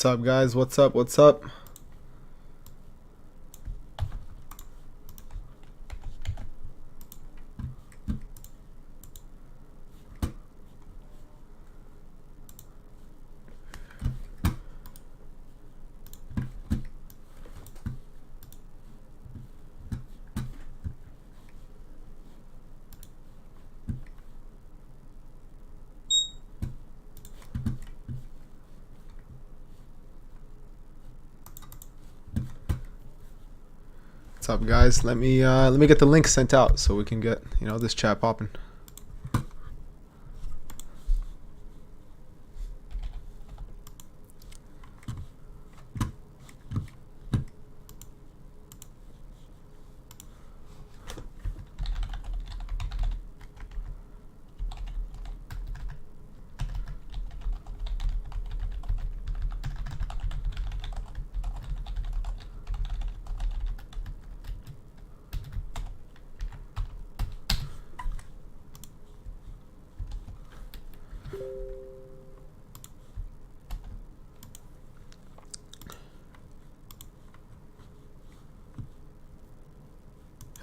What's up, guys? What's up? What's up? What's up, guys? Let me get the link sent out so we can get this chat popping.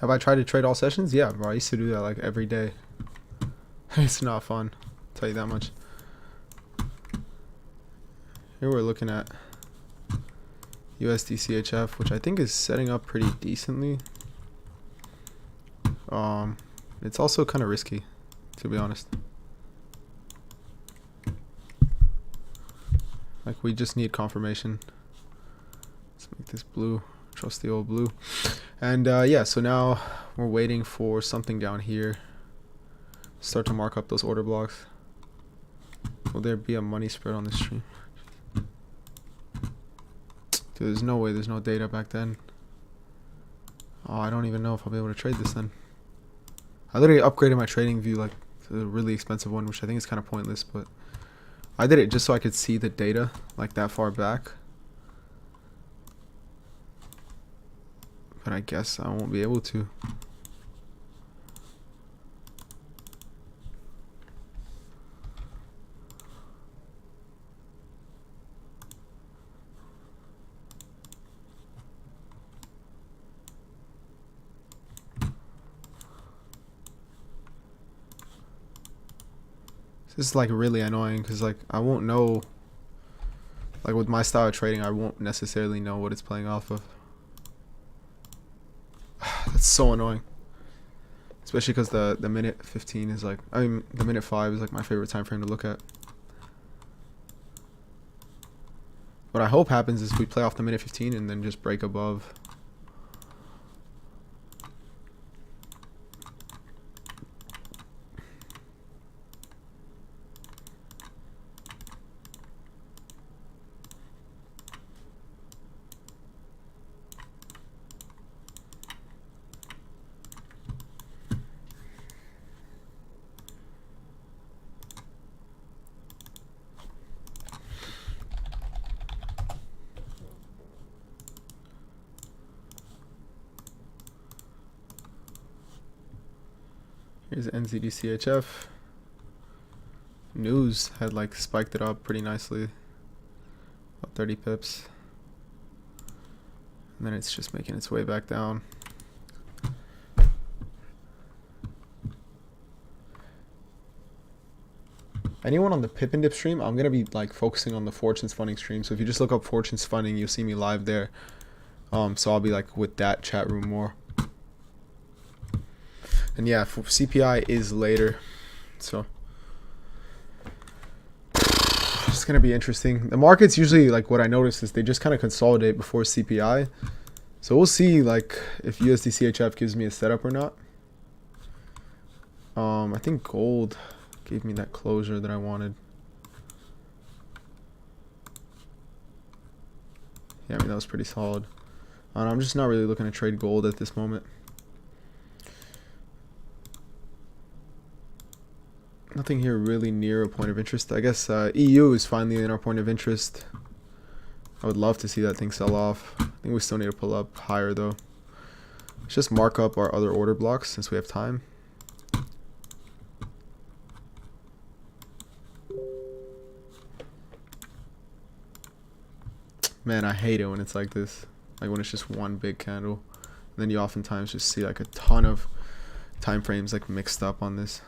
Have I tried to trade all sessions? Yeah, bro. I used to do that like every day. It's not fun, I'll tell you that much. Here we're looking at USD CHF, which I think is setting up pretty decently. It's also kind of risky, to be honest. Like, we just need confirmation. Let's make this blue. Trust the old blue. And yeah, so now we're waiting for something down here. Start to mark up those order blocks. Will there be a money spread on this stream? Dude, there's no way there's no data back then. Oh, I don't even know if I'll be able to trade this then. I literally upgraded my trading view like to a really expensive one, which I think is kind of pointless, but I did it just so I could see the data like that far back. But I guess I won't be able to. This is like really annoying because like I won't know, like with my style of trading, I won't necessarily know what it's playing off of. That's so annoying. Especially because the minute 15 is like, I mean the minute 5 is like my favorite time frame to look at. What I hope happens is we play off the minute 15 and then just break above. Here's NZD-CHF. News had like spiked it up pretty nicely. About 30 pips. And then it's just making its way back down. Anyone on the Pip and Dip stream, I'm going to be like focusing on the Fortune's Funding stream. So if you just look up Fortune's Funding, you'll see me live there. So I'll be like with that chat room more. And yeah, CPI is later, so it's gonna be interesting. The markets usually, like what I noticed is they just kind of consolidate before CPI, so we'll see like if USD CHF gives me a setup or not. I think gold gave me that closure that I wanted. Yeah, I mean that was pretty solid. I'm just not really looking to trade gold at this moment. Nothing here really near a point of interest. I guess EU is finally in our point of interest. I would love to see that thing sell off. I think we still need to pull up higher though. Let's just mark up our other order blocks since we have time. Man, I hate it when it's like this. Like when it's just one big candle. And then you oftentimes just see like a ton of time frames like mixed up on this.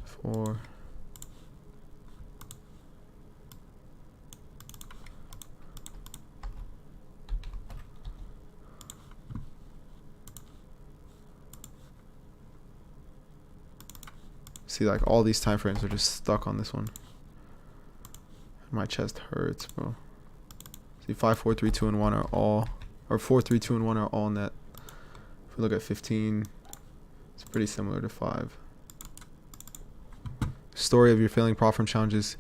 4. See, like all these time frames are just stuck on this one. My chest hurts, bro. See, 5, 4, 3, 2, and 1 are all, or 4, 3, 2, and 1 are all net. If we look at 15, it's pretty similar to 5. Story of your failing prop firm challenges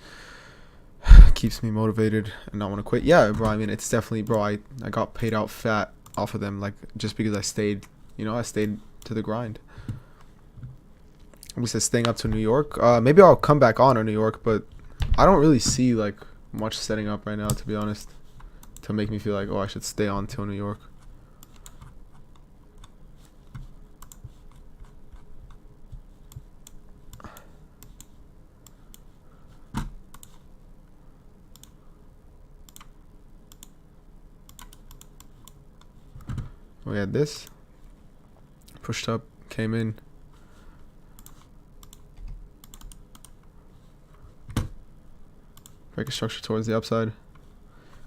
keeps me motivated and not want to quit. Yeah, bro. I mean, it's definitely, bro. I got paid out fat off of them, like just because I stayed. You know, I stayed to the grind. We said staying up to New York. Maybe I'll come back on New York, but I don't really see like much setting up right now, to be honest, to make me feel like, oh, I should stay on till New York. We had this pushed up, came in. Break a structure towards the upside.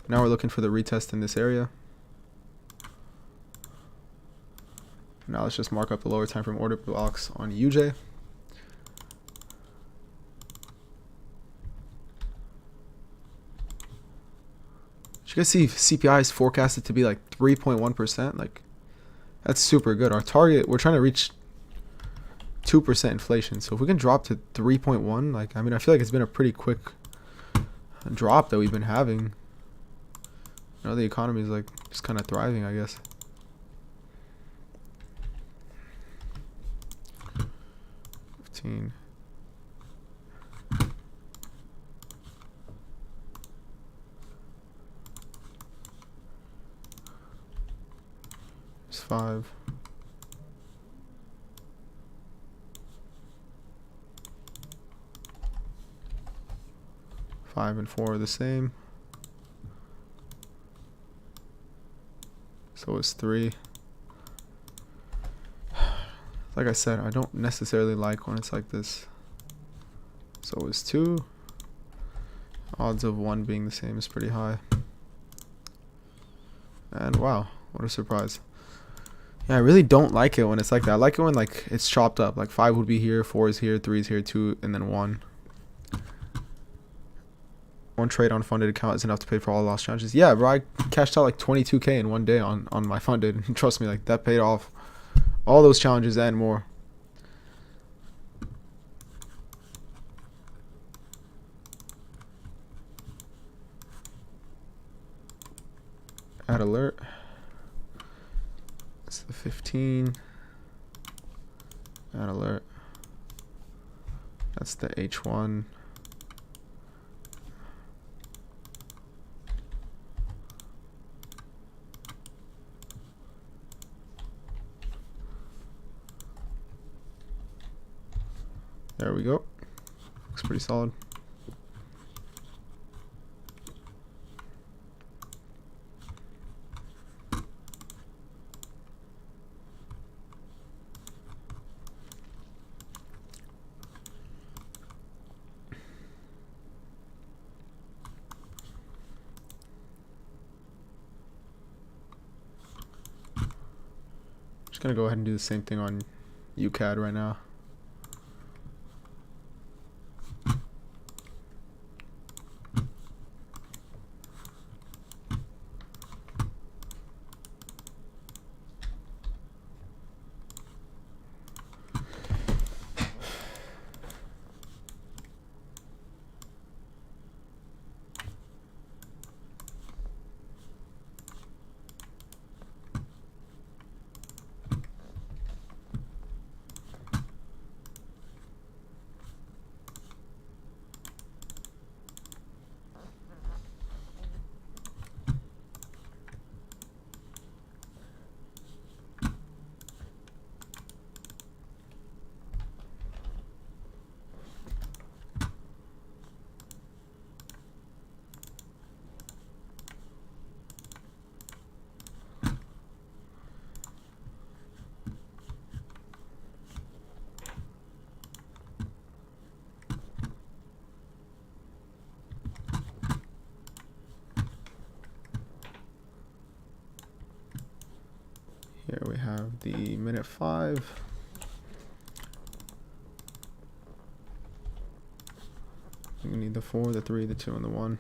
Now we're looking for the retest in this area. Now let's just mark up the lower time frame order blocks on UJ. Did you guys see CPI is forecasted to be like 3.1%? Like, that's super good. Our target, we're trying to reach 2% inflation. So if we can drop to 3.1, like, I mean, I feel like it's been a pretty quick drop that we've been having. You know, the economy is like just kind of thriving, I guess. $15. It's $5. 5 and 4 are the same. So it's 3. Like I said, I don't necessarily like when it's like this. So it's 2. Odds of 1 being the same is pretty high. And wow, what a surprise. Yeah, I really don't like it when it's like that. I like it when like it's chopped up. Like 5 would be here, 4 is here, 3 is here, 2, and then 1. One trade on funded account is enough to pay for all lost challenges. Yeah, bro, I cashed out like 22K in one day on my funded. Trust me, like that paid off all those challenges and more. Add alert. That's the 15. Add alert. That's the H1. There we go. Looks pretty solid. Just gonna go ahead and do the same thing on UCAD right now. the minute 5. We need the 4, the 3, the 2, and the 1.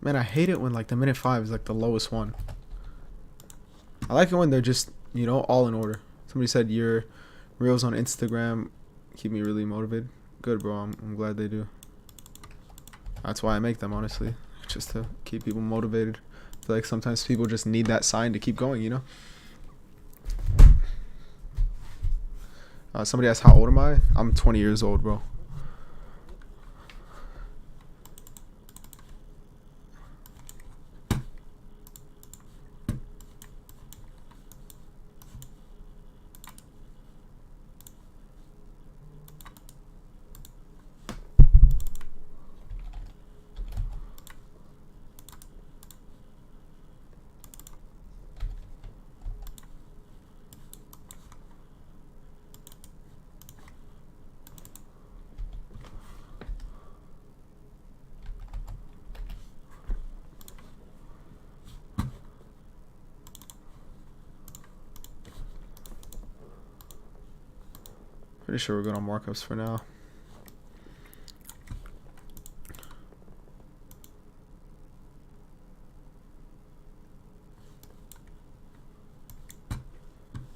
Man, I hate it when like the minute 5 is like the lowest one. I like it when they're just, you know, all in order. Somebody said your reels on Instagram keep me really motivated. Good, bro. I'm glad they do. That's why I make them, honestly, just to keep people motivated. I feel like sometimes people just need that sign to keep going, you know. Somebody asked how old am I? I'm 20 years old, bro. Pretty sure we're good on markups for now.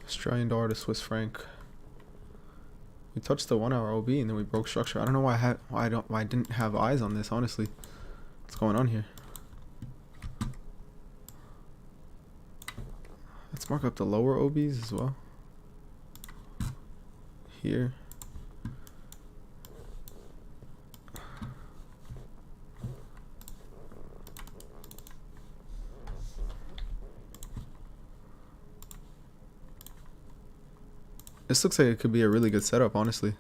Australian dollar to Swiss franc. We touched the 1 hour OB and then we broke structure. I don't know why I didn't have eyes on this, honestly. What's going on here? Let's mark up the lower OBs as well. Here. This looks like it could be a really good setup, honestly.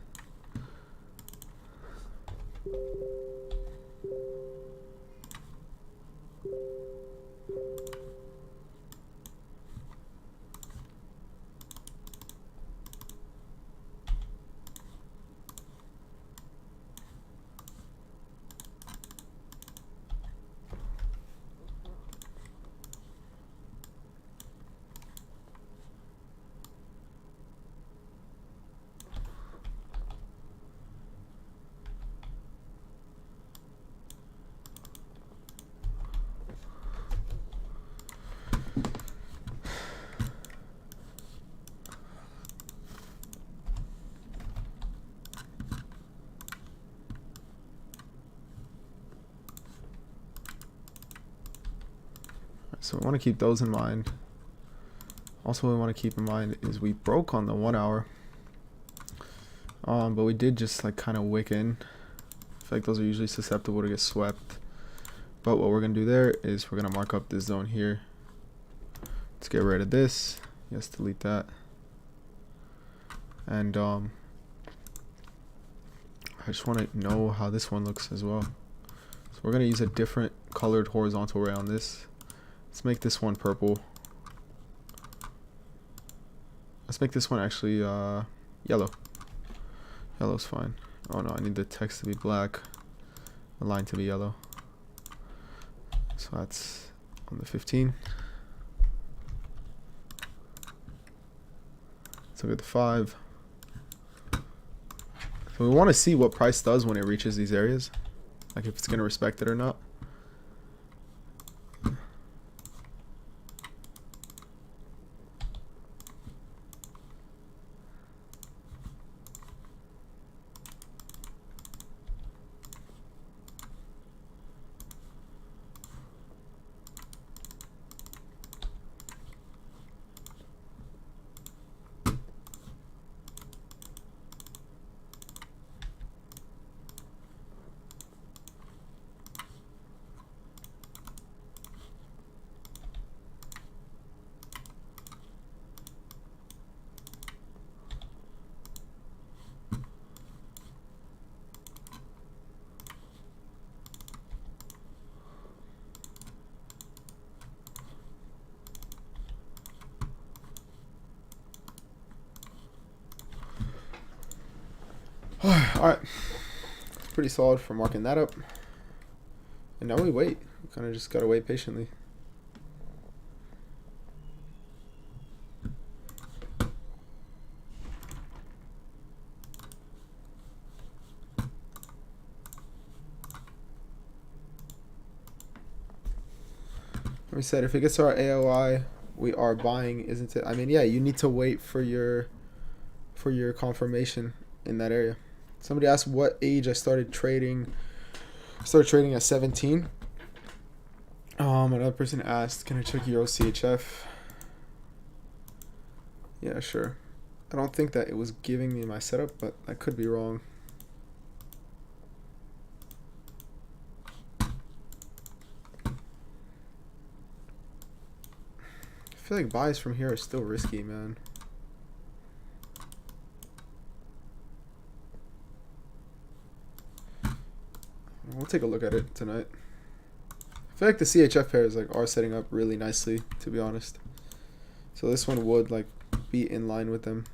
So we want to keep those in mind. Also, what we want to keep in mind is we broke on the 1 hour, but we did just like kind of wick in. I feel like those are usually susceptible to get swept. But what we're gonna do there is we're gonna mark up this zone here. Let's get rid of this. Yes, delete that. And I just want to know how this one looks as well. So we're gonna use a different colored horizontal ray on this. Let's make this one purple. Let's make this one actually yellow. Yellow's fine. Oh no, I need the text to be black, the line to be yellow. So that's on the 15. Let's look at the 5. So we want to see what price does when it reaches these areas, like if it's going to respect it or not. Alright. Pretty solid for marking that up. And now we wait. We kind of just gotta wait patiently. We said if it gets to our AOI, we are buying, isn't it? I mean, yeah, you need to wait for your confirmation in that area. Somebody asked what age I started trading. I started trading at 17. Another person asked, can I check Euro CHF? Yeah, sure. I don't think that it was giving me my setup, but I could be wrong. I feel like buys from here are still risky, man. We'll take a look at it tonight. I feel like the CHF pairs are setting up really nicely, to be honest. So this one would be in line with them.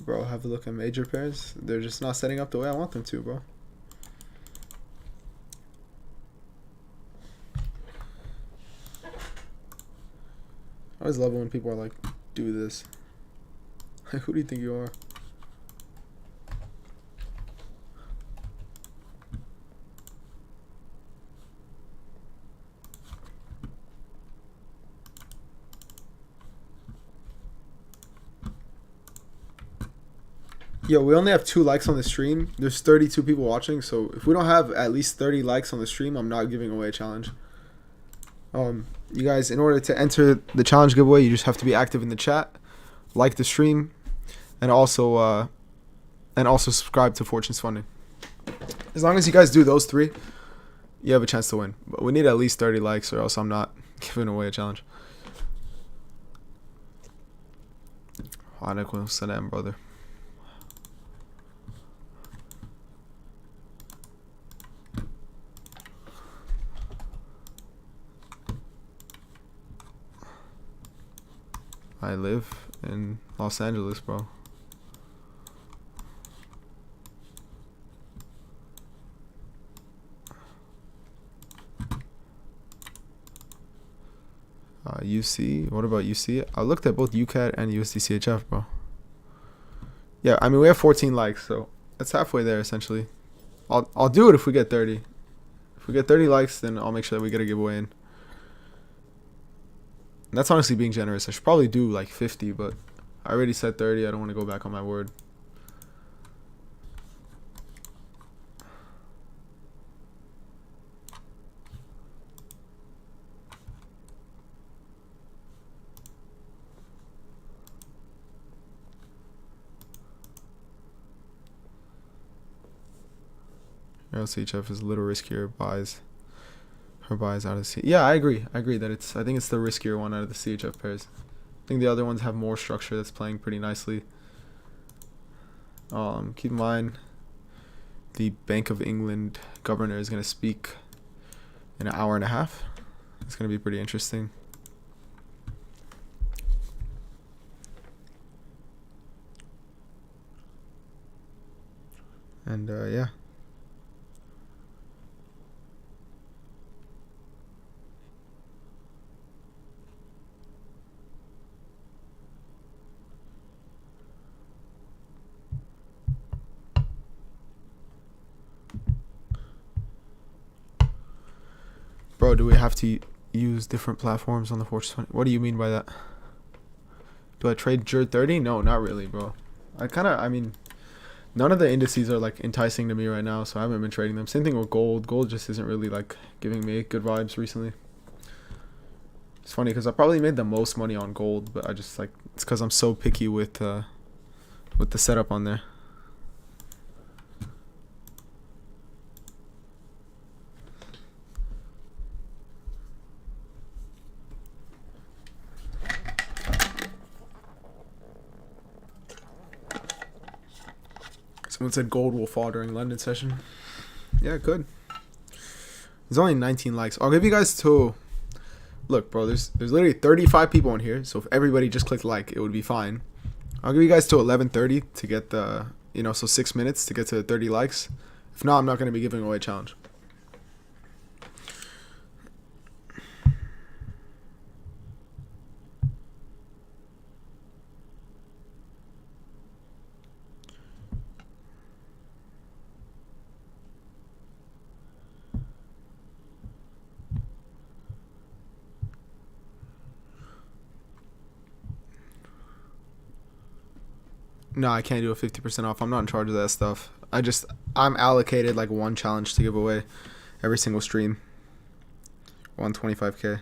Bro, have a look at major pairs. They're just not setting up the way I want them to, bro. I always love it when people are like, do this. Who do you think you are? Yo, we only have 2 likes on the stream. There's 32 people watching, so if we don't have at least 30 likes on the stream, I'm not giving away a challenge. You guys, in order to enter the challenge giveaway, you just have to be active in the chat, like the stream, and also subscribe to Fortune's Funding. As long as you guys do those 3, you have a chance to win. But we need at least 30 likes, or else I'm not giving away a challenge. Alaikum salam, brother. I live in Los Angeles, bro. UC, what about UC? I looked at both UCAD and USDCHF, bro. Yeah, I mean, we have 14 likes, so that's halfway there, essentially. I'll do it if we get 30. If we get 30 likes, then I'll make sure that we get a giveaway in. And that's honestly being generous. I should probably do 50, but I already said 30. I don't want to go back on my word. CHF is a little riskier. Her buys out of C. Yeah, I agree. I think it's the riskier one out of the CHF pairs. I think the other ones have more structure that's playing pretty nicely. Keep in mind, the Bank of England governor is going to speak in an hour and a half. It's going to be pretty interesting. And yeah. Bro, do we have to use different platforms on the Fortune 20? What do you mean by that? Do I trade JUR 30? No, not really, bro. I mean, None of the indices are like enticing to me right now, so I haven't been trading them. Same thing with gold. Gold just isn't really like giving me good vibes recently. It's funny because I probably made the most money on gold, but I just like it's because I'm so picky with the setup on there. Someone said gold will fall during London session. Yeah, it could. There's only 19 likes. I'll give you guys till. Look, bro, there's literally 35 people in here, so if everybody just clicked like, it would be fine. I'll give you guys till 11:30 to get the, so 6 minutes to get to 30 likes. If not, I'm not going to be giving away a challenge. No, I can't do a 50% off. I'm not in charge of that stuff. I'm allocated like one challenge to give away every single stream. 125K.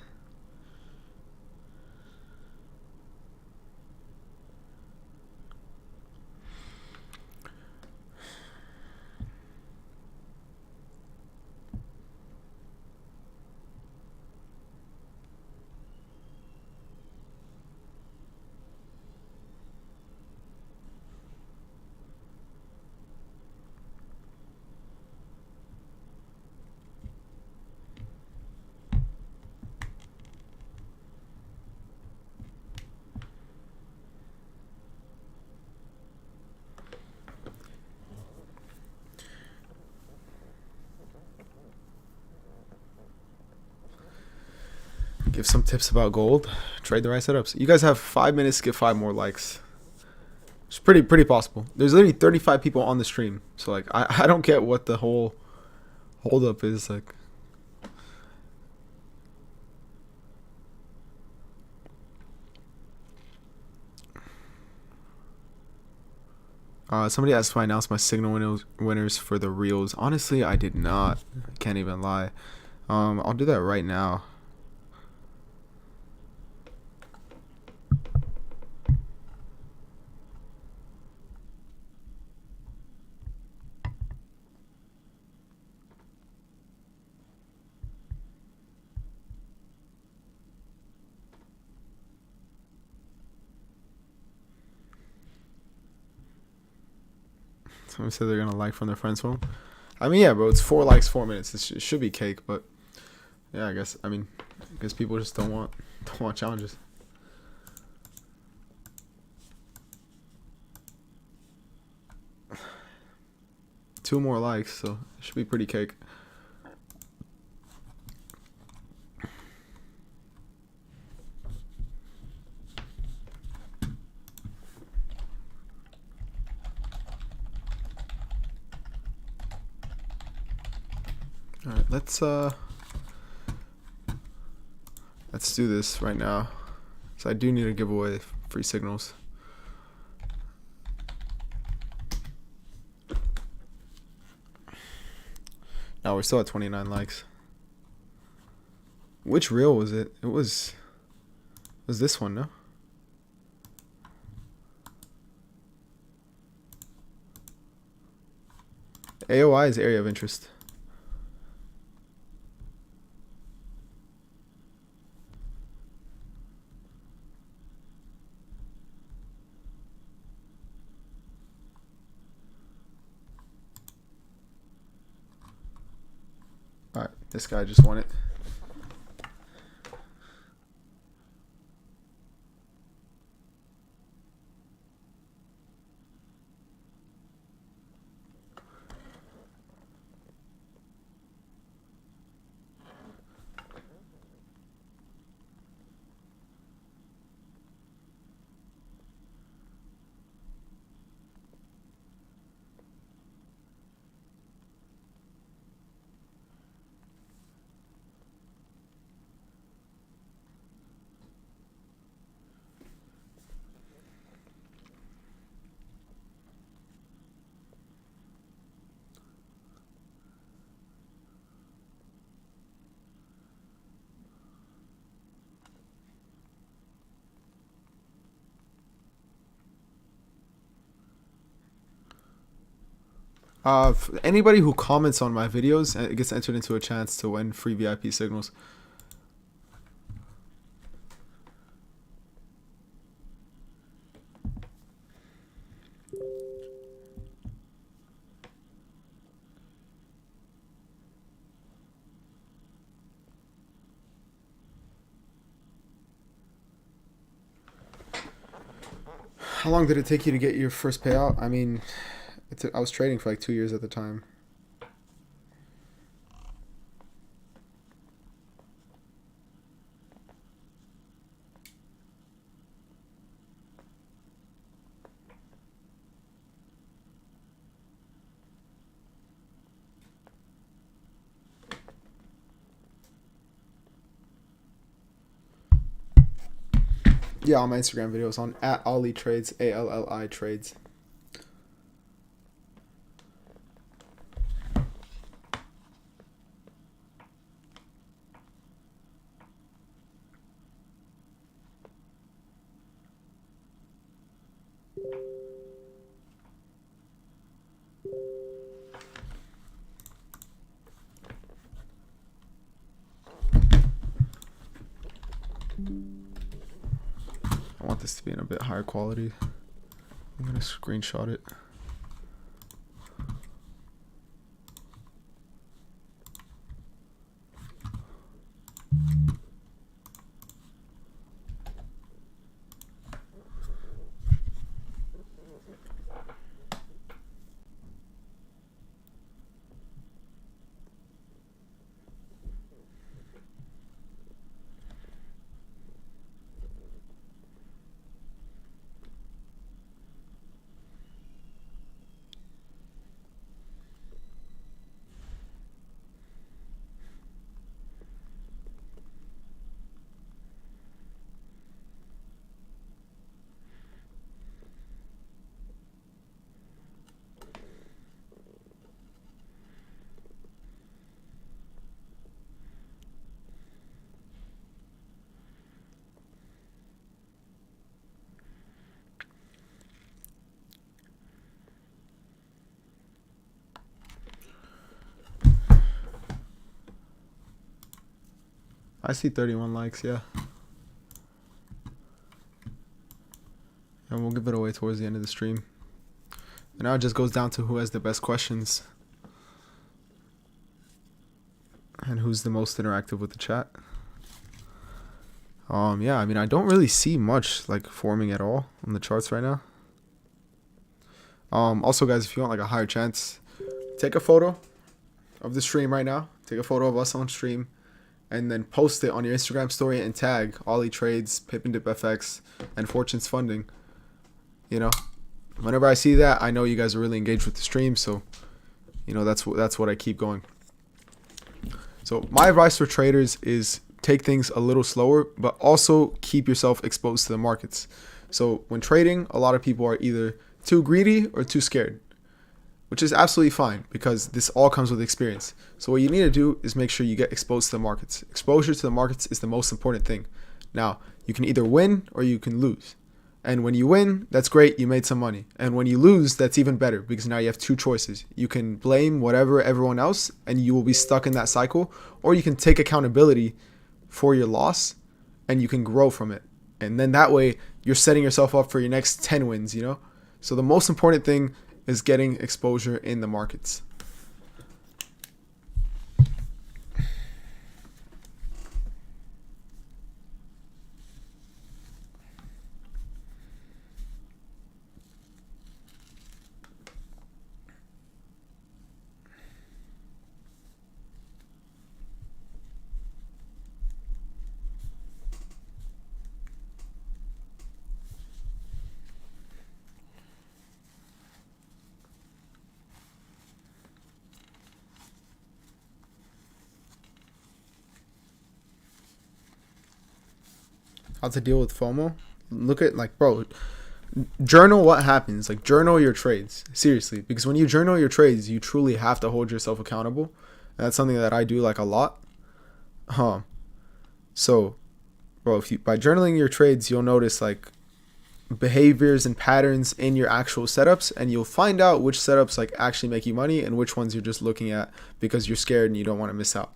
Give some tips about gold. Trade the right setups. You guys have 5 minutes to get 5 more likes. It's pretty possible. There's literally 35 people on the stream, so like I don't get what the whole hold up is like. Somebody asked if I announced my signal winners for the reels. Honestly, I did not. I can't even lie. I'll do that right now. Somebody said they're gonna like from their friend's phone. I mean, yeah, bro, it's 4 likes, 4 minutes. It should be cake, but yeah, I guess people just don't want challenges. Two more likes, so it should be pretty cake. All right, let's do this right now. So I do need to give away free signals. Now we're still at 29 likes. Which reel was it? It was this one, no? AOI is area of interest. Alright, this guy just won it. Anybody who comments on my videos gets entered into a chance to win free VIP signals. How long did it take you to get your first payout? I mean, I was trading for like 2 years at the time. Yeah, on my Instagram videos on @AlliTrades, ALLI trades. I want this to be in a bit higher quality. I'm gonna screenshot it. I see 31 likes, yeah. And we'll give it away towards the end of the stream. And now it just goes down to who has the best questions. And who's the most interactive with the chat. Yeah, I mean, I don't really see much like forming at all on the charts right now. Also, guys, if you want like a higher chance, take a photo of the stream right now. Take a photo of us on stream, and then post it on your Instagram story and tag Ollie Trades, Pippin Dip FX, and Fortune's Funding. You know, whenever I see that, I know you guys are really engaged with the stream. So, you know, that's what I keep going. So my advice for traders is take things a little slower, but also keep yourself exposed to the markets. So when trading, a lot of people are either too greedy or too scared, which is absolutely fine because this all comes with experience. So what you need to do is make sure you get exposed to the markets. Exposure to the markets is the most important thing. Now, you can either win or you can lose. And when you win, that's great, you made some money. And when you lose, that's even better because now you have two choices. You can blame whatever everyone else and you will be stuck in that cycle, or you can take accountability for your loss and you can grow from it. And then that way you're setting yourself up for your next 10 wins, you know? So the most important thing is getting exposure in the markets. How to deal with FOMO? Look at, like, bro, journal what happens. Like, journal your trades. Seriously. Because when you journal your trades, you truly have to hold yourself accountable. And that's something that I do, like, a lot. So, bro, by journaling your trades, you'll notice, like, behaviors and patterns in your actual setups, and you'll find out which setups like actually make you money and which ones you're just looking at because you're scared and you don't want to miss out.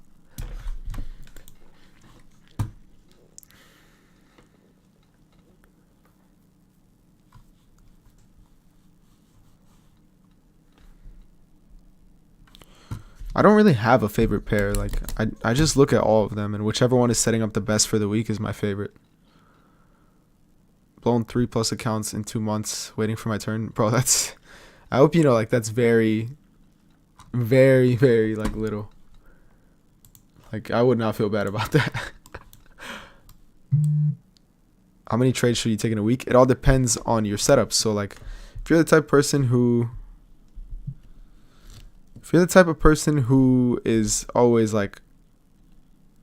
I don't really have a favorite pair. Like I just look at all of them, and whichever one is setting up the best for the week is my favorite. Blown 3+ accounts in 2 months waiting for my turn. Bro, that's, I hope you know, like, that's very, very, very, like, little. Like, I would not feel bad about that. How many trades should you take in a week? It all depends on your setup. So, like, if you're the type of person who is always like,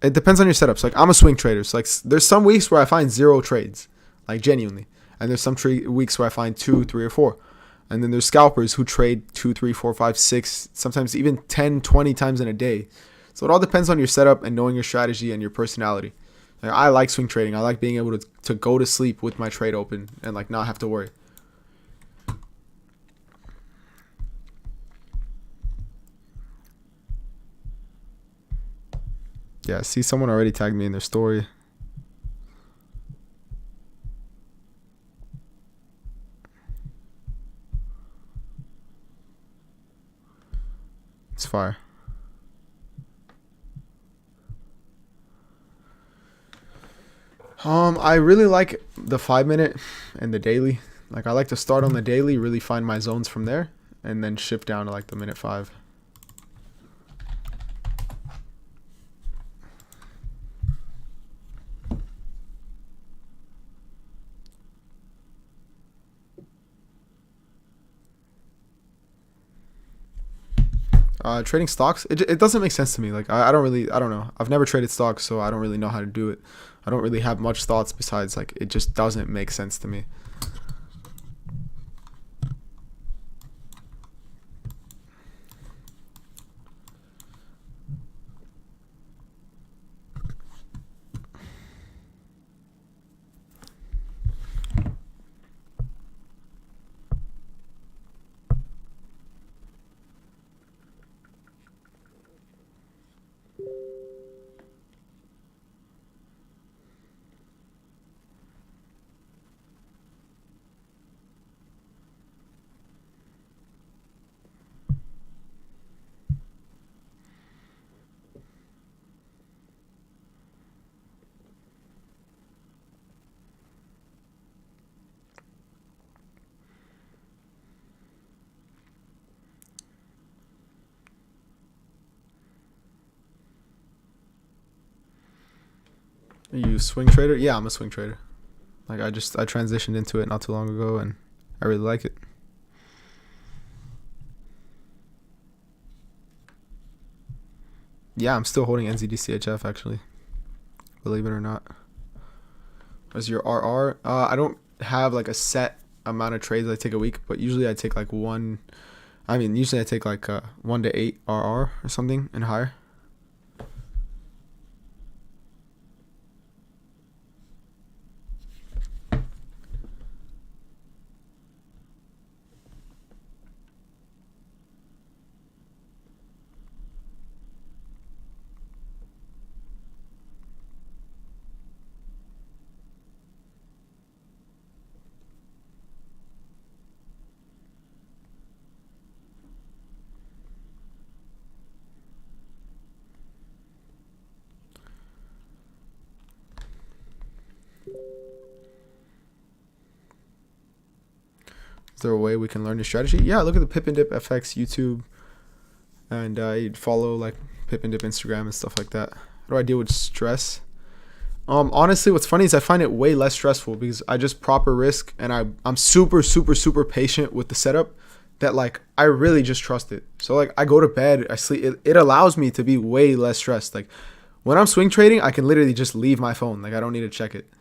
it depends on your setups. Like, I'm a swing trader, so like there's some weeks where I find 0 trades, like genuinely, and there's some weeks where I find 2, 3, or 4, and then there's scalpers who trade 2, 3, 4, 5, 6, sometimes even 10, 20 times in a day. So it all depends on your setup and knowing your strategy and your personality. Like, I like swing trading. I like being able to go to sleep with my trade open and like not have to worry. Yeah, see, someone already tagged me in their story. It's fire. I really like the 5-minute and the daily. Like, I like to start on the daily, really find my zones from there, and then shift down to like the minute 5. Trading stocks, it doesn't make sense to me. Like, I don't know. I've never traded stocks, so I don't really know how to do it. I don't really have much thoughts besides, like, it just doesn't make sense to me. Are you a swing trader? Yeah, I'm a swing trader. Like, I transitioned into it not too long ago, and I really like it. Yeah, I'm still holding NZDCHF, actually, believe it or not. What's your RR? I don't have like a set amount of trades I take a week, but usually I take like usually I take like 1 to 8 RR or something and higher. Is there a way we can learn your strategy? Yeah, look at the Pip and Dip FX YouTube, and you'd follow like Pip and Dip Instagram and stuff like that. How do I deal with stress? Honestly, what's funny is I find it way less stressful because I just proper risk, and I'm super, super, super patient with the setup that like I really just trust it. So like I go to bed, I sleep. It allows me to be way less stressed. Like when I'm swing trading, I can literally just leave my phone. Like I don't need to check it.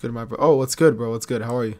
good, my bro? Oh, what's good, bro? What's good? How are you?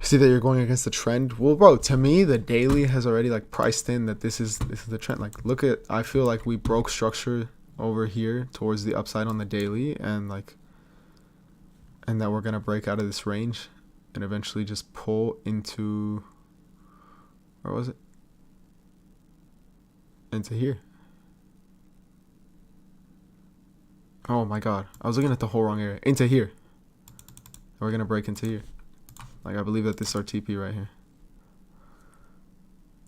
See that you're going against the trend. Well, bro, to me the daily has already like priced in that this is the trend. Like, look at, I feel like we broke structure over here towards the upside on the daily, and that we're gonna break out of this range and eventually just pull into, where was it, into here. Oh my god, I was looking at the whole wrong area. Into here. We're gonna break into here. Like, I believe that this is our TP right here.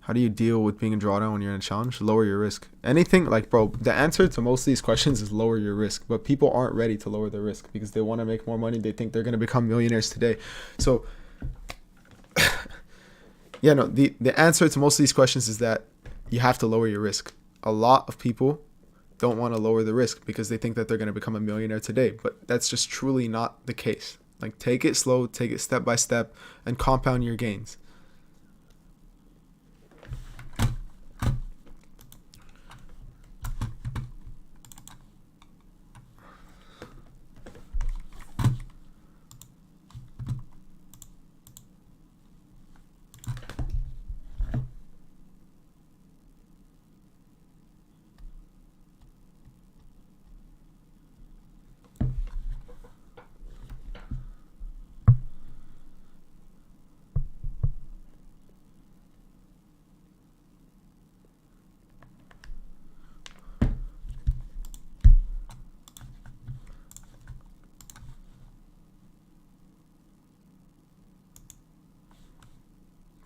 How do you deal with being in drawdown when you're in a challenge? Lower your risk. Anything, like, bro, the answer to most of these questions is lower your risk. But people aren't ready to lower their risk because they want to make more money. They think they're going to become millionaires today. So, yeah, no, the answer to most of these questions is that you have to lower your risk. A lot of people don't want to lower the risk because they think that they're going to become a millionaire today. But that's just truly not the case. Like, take it slow, take it step by step, and compound your gains.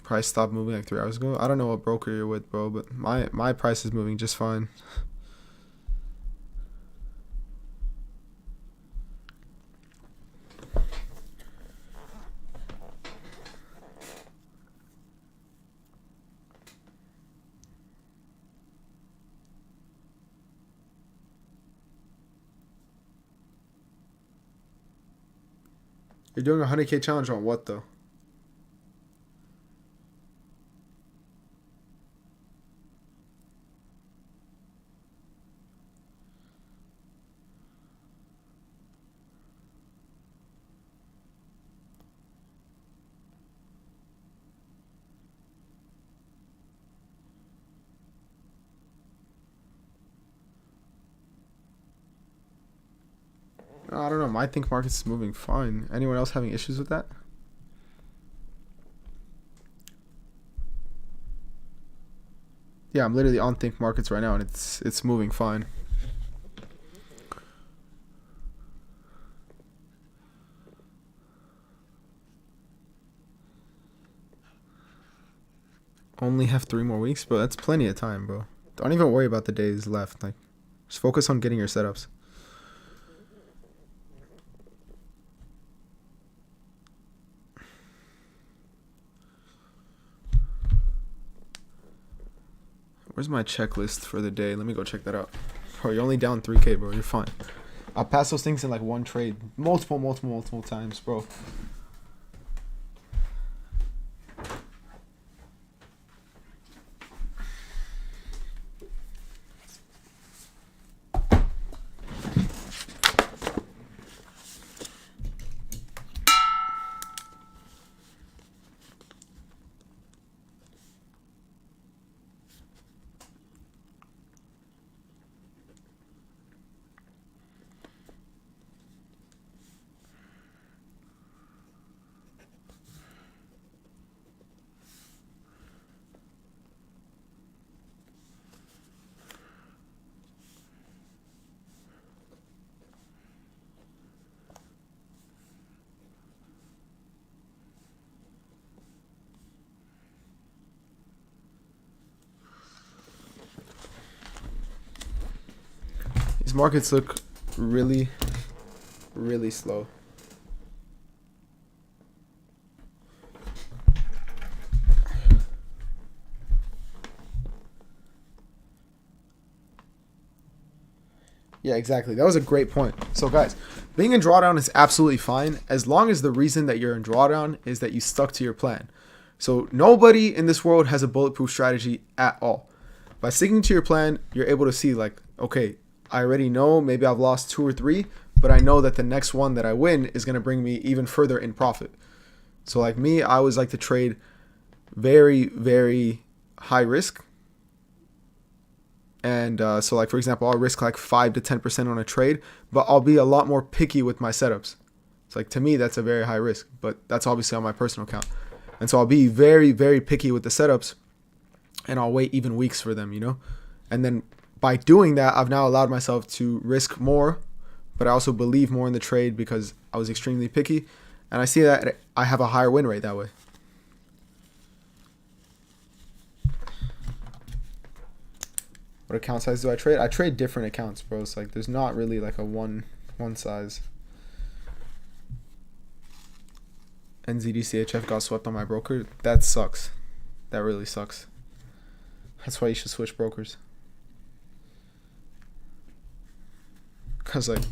Price stopped moving like 3 hours ago. I don't know what broker you're with, bro, but my price is moving just fine. You're doing a 100K challenge on what, though? I don't know. My think markets is moving fine. Anyone else having issues with that? Yeah, I'm literally on think markets right now, and it's moving fine. Only have 3 more weeks, bro. That's plenty of time, bro. Don't even worry about the days left. Like, just focus on getting your setups. Where's my checklist for the day? Let me go check that out. Bro, you're only down 3K, bro. You're fine. I'll pass those things in like one trade. Multiple times, bro. These markets look really, really slow. Yeah, exactly. That was a great point. So, guys, being in drawdown is absolutely fine as long as the reason that you're in drawdown is that you stuck to your plan. So, nobody in this world has a bulletproof strategy at all. By sticking to your plan, you're able to see, like, okay, I already know maybe I've lost 2 or 3, but I know that the next one that I win is going to bring me even further in profit. So, like me, I always like to trade very, very high risk. And so, like, for example, I'll risk like 5 to 10% on a trade, but I'll be a lot more picky with my setups. It's like, to me, that's a very high risk, but that's obviously on my personal account. And so I'll be very, very picky with the setups, and I'll wait even weeks for them, you know? And then by doing that, I've now allowed myself to risk more, but I also believe more in the trade because I was extremely picky. And I see that I have a higher win rate that way. What account size do I trade? I trade different accounts, bro. It's like there's not really like a one size. NZDCHF got swept on my broker. That sucks. That really sucks. That's why you should switch brokers. Cause like,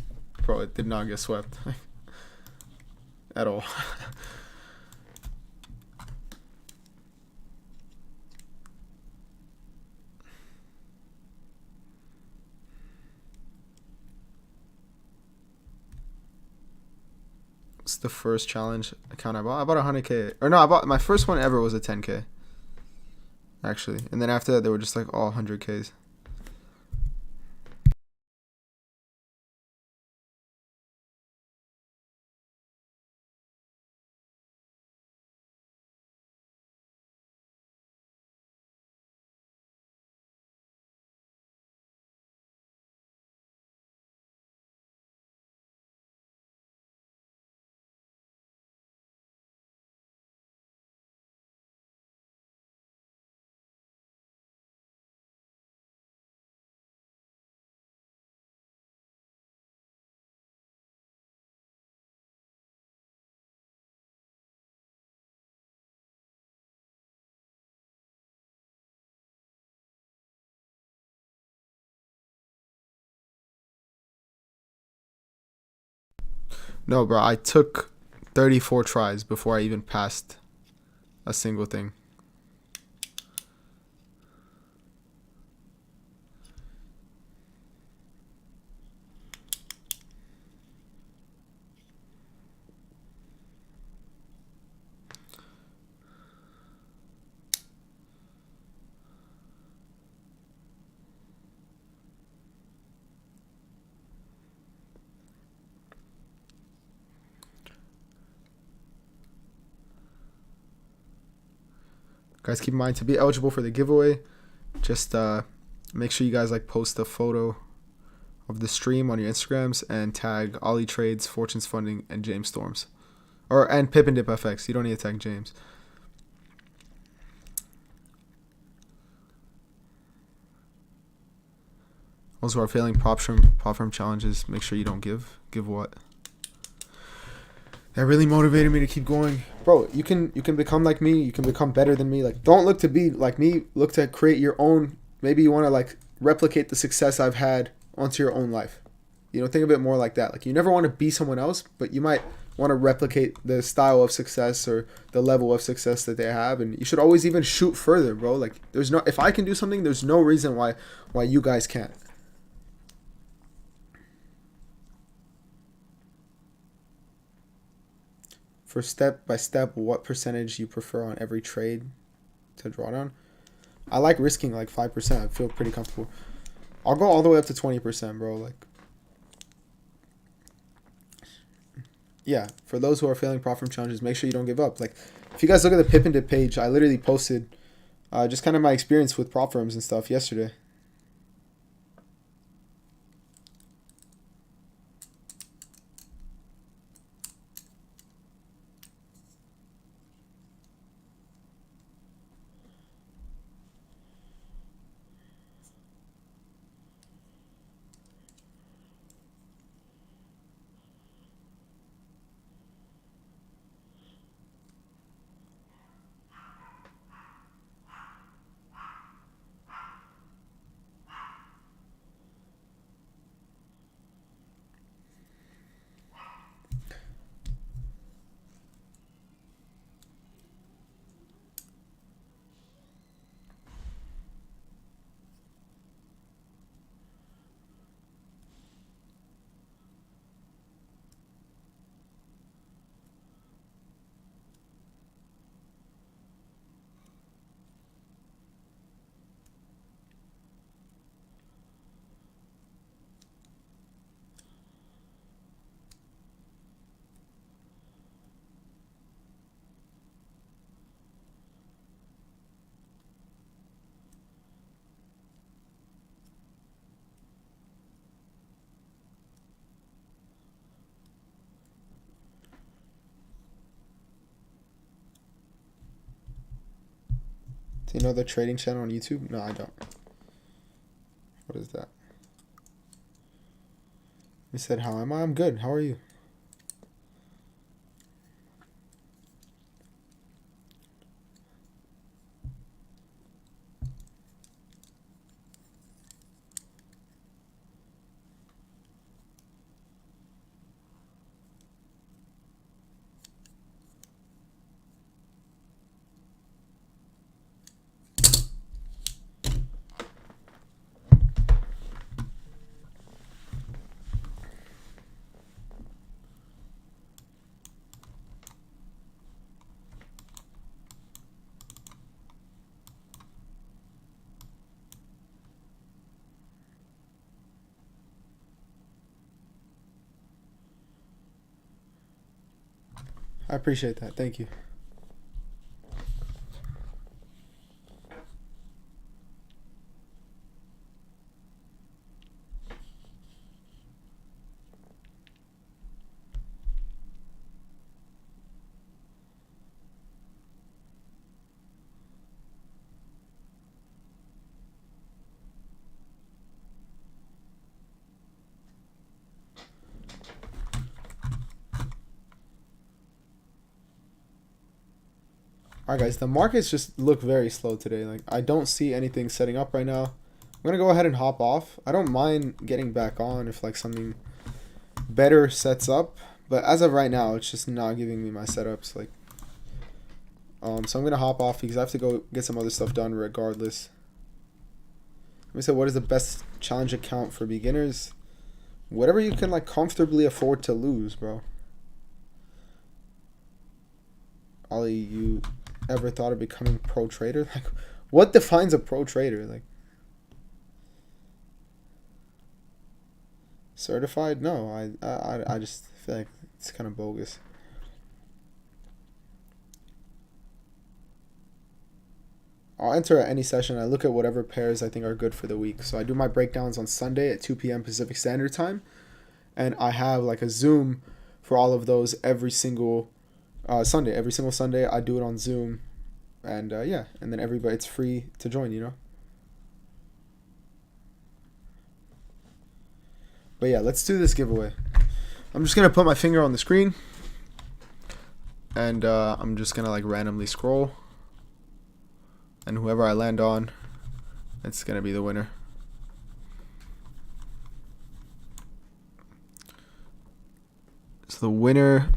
bro, it did not get swept at all. It's the first challenge account I bought. I bought 100K. Or no, I bought my first one ever was a 10K. Actually. And then after that, they were just like all 100Ks. No, bro, I took 34 tries before I even passed a single thing. Guys, keep in mind to be eligible for the giveaway, just make sure you guys like post a photo of the stream on your Instagrams and tag Ollie Trades, Fortunes Funding, and James Storms, and Pip and Dip FX. You don't need to tag James. Those who are failing prop firm challenges, make sure you don't give. Give what? That really motivated me to keep going. Bro, you can become like me. You can become better than me. Like, don't look to be like me. Look to create your own. Maybe you want to like replicate the success I've had onto your own life. You know, think of it more like that. Like, you never want to be someone else, but you might want to replicate the style of success or the level of success that they have. And you should always even shoot further, bro. Like, there's no, if I can do something, there's no reason why you guys can't. For step by step, what percentage you prefer on every trade to draw down? I like risking like 5%. I feel pretty comfortable. I'll go all the way up to 20%, bro. Like, yeah, for those who are failing prop firm challenges, make sure you don't give up. Like, if you guys look at the Pip and Dip page, I literally posted just kind of my experience with prop firms and stuff yesterday. Do you know the trading channel on YouTube? No, I don't. What is that? He said, how am I? I'm good. How are you? I appreciate that. Thank you. Alright guys, the markets just look very slow today. Like, I don't see anything setting up right now. I'm gonna go ahead and hop off. I don't mind getting back on if like something better sets up, but as of right now, it's just not giving me my setups. Like, so I'm gonna hop off because I have to go get some other stuff done regardless. Let me say, what is the best challenge account for beginners? Whatever you can like comfortably afford to lose, bro. Ollie, you ever thought of becoming pro trader? Like, what defines a pro trader? Like, certified? No, I just feel like it's kind of bogus. I'll enter at any session. I look at whatever pairs I think are good for the week. So I do my breakdowns on Sunday at 2 p.m. Pacific Standard Time, and I have like a Zoom for all of those every single Sunday. Every single Sunday I do it on Zoom, and yeah, and then everybody, it's free to join, you know. But yeah, let's do this giveaway. I'm just gonna put my finger on the screen, and I'm just gonna like randomly scroll, and whoever I land on, it's gonna be the winner. So the winner,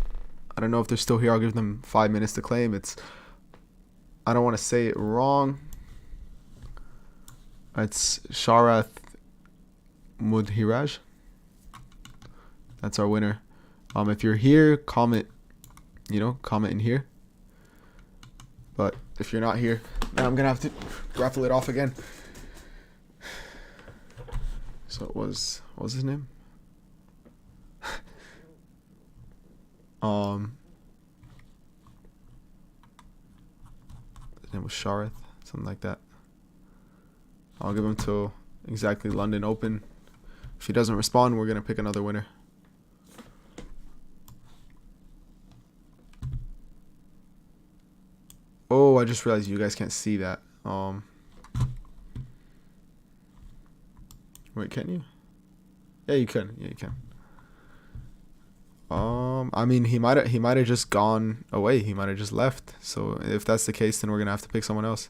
I don't know if they're still here. I'll give them 5 minutes to claim. It's, I don't want to say it wrong. It's Sharath Mudhiraj. That's our winner. If you're here, comment, you know, comment in here. But if you're not here, then I'm gonna have to raffle it off again. So it was, what was his name? His name was Sharath, something like that. I'll give him till exactly London Open. If he doesn't respond, we're gonna pick another winner. Oh, I just realized you guys can't see that. Wait, can you? Yeah, you can. Yeah, you can. I mean, he might have just gone away. He might have just left. So if that's the case, then we're gonna have to pick someone else.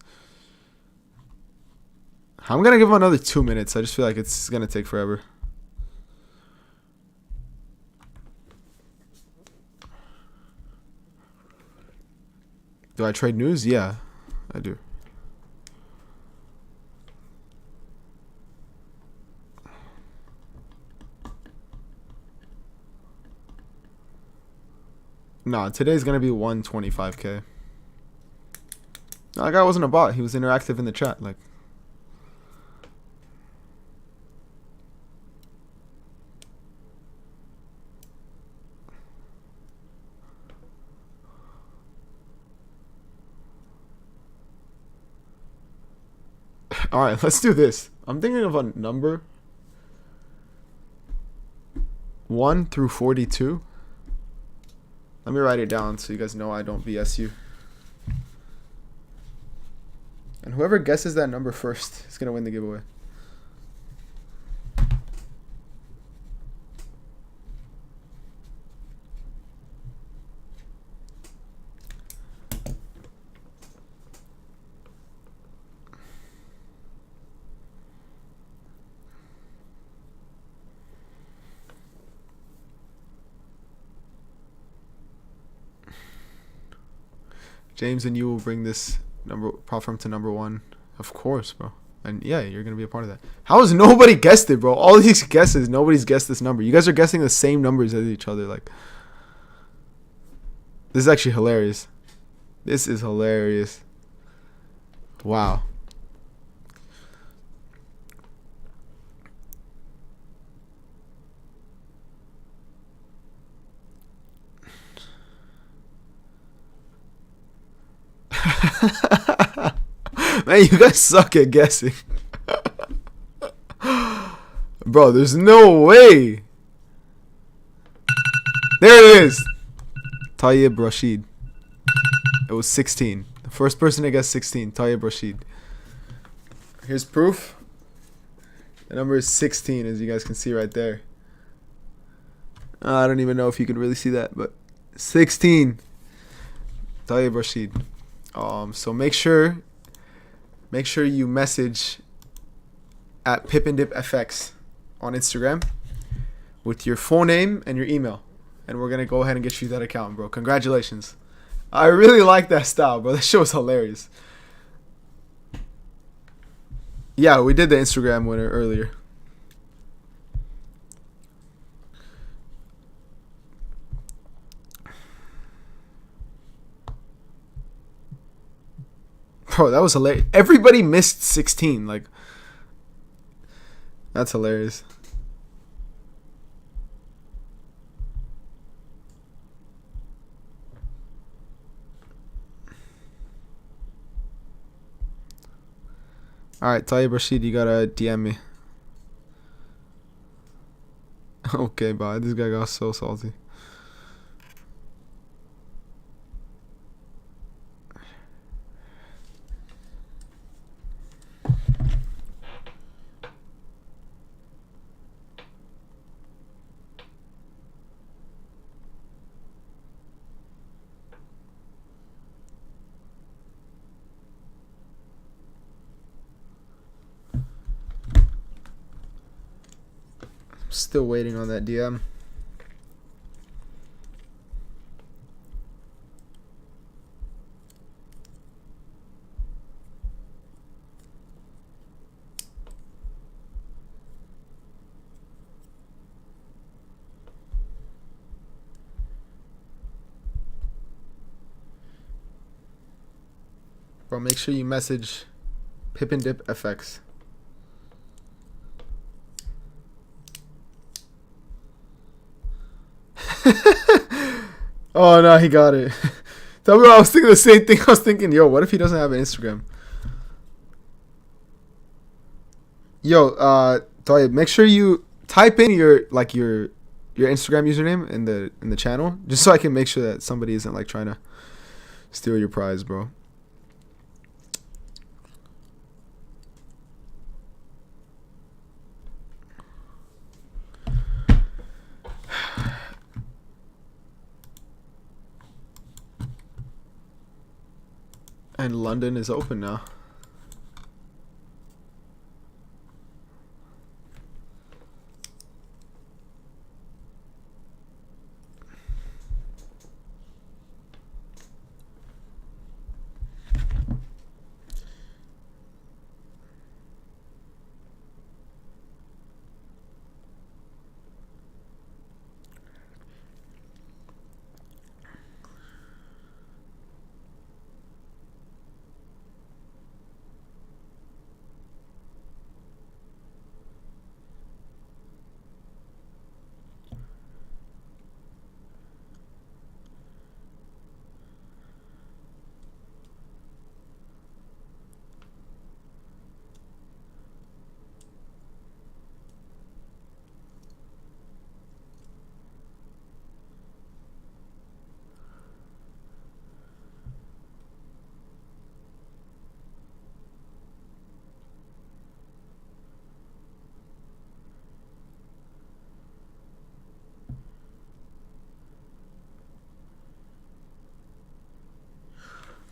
I'm gonna give him another 2 minutes. I just feel like it's gonna take forever. Do I trade news? Yeah, I do. Nah, today's gonna be 125k. No, that guy wasn't a bot. He was interactive in the chat. Like, all right, let's do this. I'm thinking of a number 1 through 42. Let me write it down so you guys know I don't BS you. And And whoever guesses that number first is gonna win the giveaway. James and you will bring this prop firm to number 1. Of course, bro. And yeah, you're going to be a part of that. How has nobody guessed it, bro? All these guesses, nobody's guessed this number. You guys are guessing the same numbers as each other. Like, this is actually hilarious. This is hilarious. Wow. Man, you guys suck at guessing. Bro, there's no way. There it is. Tayyib Rashid. It was 16. The first person to guess 16. Tayyib Rashid. Here's proof. The number is 16, as you guys can see right there. I don't even know if you can really see that, but 16. Tayyib Rashid. So make sure you message at PipandDipFX on Instagram with your full name and your email, and we're gonna go ahead and get you that account, bro. Congratulations. I really like that style, bro. That shit was hilarious. Yeah, we did the Instagram winner earlier. Bro, that was hilarious. Everybody missed 16. Like, that's hilarious. Alright, Tayyib Rashid, you gotta DM me. Okay, bye. This guy got so salty. Still waiting on that DM. Bro, make sure you message PipandDipFX. Oh no, he got it. Tell me, I was thinking the same thing. I was thinking, yo, what if he doesn't have an Instagram? Yo, Tayyib, make sure you type in your Instagram username in the channel, just so I can make sure that somebody isn't like trying to steal your prize, bro. And London is open now.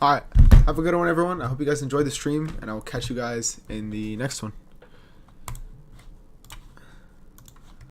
All right, have a good one, everyone. I hope you guys enjoyed the stream, and I will catch you guys in the next one.